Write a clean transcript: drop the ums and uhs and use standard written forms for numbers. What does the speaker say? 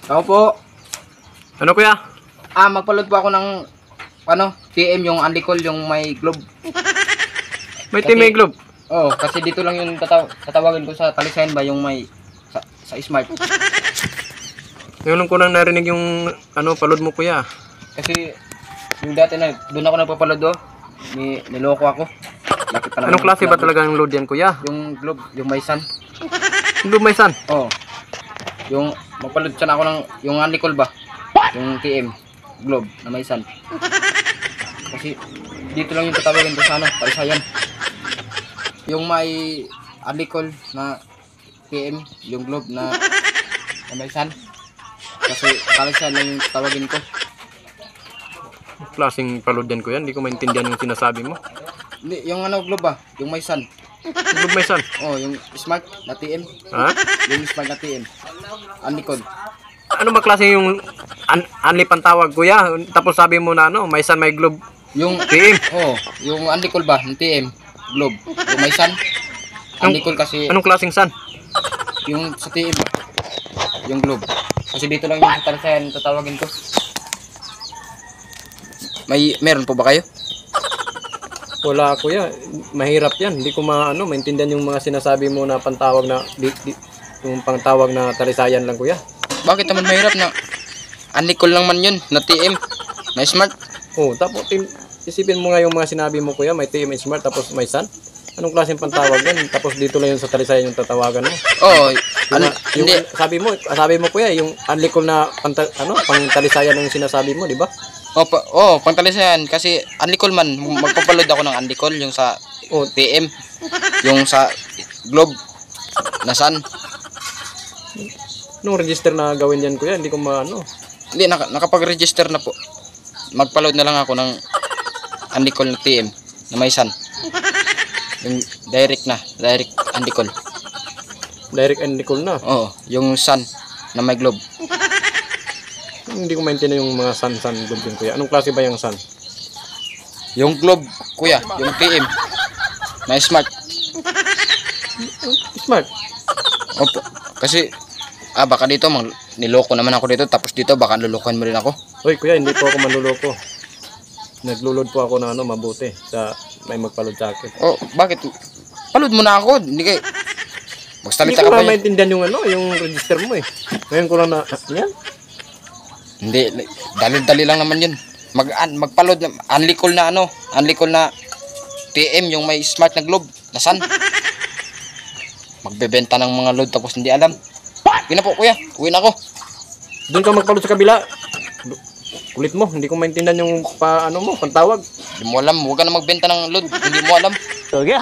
Ako po. Ano kuya? Magpaload po ako ng TM yung Anlicol, yung may globe. May team may globe. Oo, kasi dito lang yung tatawagin ko sa Talisayan ba, yung may sa Smart. Ngayon ko nang narinig yung palod mo kuya. Kasi yung dati na doon ako nagpapaload niloko ako. Laki pa Anong klase ba talaga ng load yan kuya? Yung globe, yung may sun. Globe may sun? Oo. Yung magpaload sana ako ng yung Anlicol ba? Yung TM globe na may sun. Kasi dito lang yung tatawagin ko sa Talisayan. Yung may Anlicol na TM, yung globe na may sun. Kasi Talisayan lang yung tatawagin ko. Klaseng palod yan kuya, hindi ko maintindihan yung sinasabi mo. Hindi, yung globe ba? Yung may sun. Globe may sun? Oh, yung Smart na TM. Ha? Yung Smart na TM. Anlicol. Ano ba klase yung Anli pantawag kuya? Tapos sabi mo na may sun may globe. Yung TM. Oh, yung Anlicol ba? Yung TM. Globe. Yung may sun. Anlicol kasi Anong klaseng sun? yung sa TM ba? Yung globe. Kasi dito lang yung sa Talisayan tatawagin ko. Meron po ba kayo? Wala kuya, mahirap yan. Hindi ko maintindihan yung mga sinasabi mo na pantawag na yung pantawag na Talisayan lang kuya. Bakit naman mahirap na Anlicol lang man yun na TM na Smart? Oh, tapos isipin mo nga yung mga sinabi mo kuya, may TM Smart tapos may sun. Anong klaseng pantawag yan? Tapos dito lang yung sa Talisayan yung tatawagan mo. Oo, Yung, hindi. sabi mo kuya, yung Anlicol na pang Talisayan yung sinasabi mo, di ba? Pang Talisayan kasi Anlicol man, magpapaload ako ng Anlicol yung sa TM, yung sa globe na sun. Nung register na gawin yan kuya, hindi ko Hindi, nakapag-register na po. Magpaload na lang ako ng Anlicol na TM na may sun. Yung direct Anlicol. Direct Anlicol na. Oo, yung sun na may globe. Hindi ko maintindihan yung mga sun globe yun kuya. Anong klase ba yung sun? Yung globe, kuya, yung TM na Smart. Smart. Opo, kasi baka dito niloko naman ako dito, tapos dito baka lulukuhan mo rin ako. Hoy kuya, hindi po ako manluloko. Naglulod po ako na mabuti sa may magpalod sa akin. Oh, bakit? Palud mo na ako. Hindi kayo. Magsalita ka Hindi ko pa na yan. maintindihan yung register mo eh. Ngayon ko lang yan? Hindi, dali-dali lang naman yun. Magpalod na Anlicol na Anlicol na TM, yung may Smart na globe na sun. Magbebenta ng mga load tapos hindi alam. Uwi na po kuya, uwi na ako. Doon ka magpalod sa kabila. Kulit mo, hindi ko maintindihan yung pantawag. Hindi mo alam, huwag ka na magbenta ng load, hindi mo alam. Okay.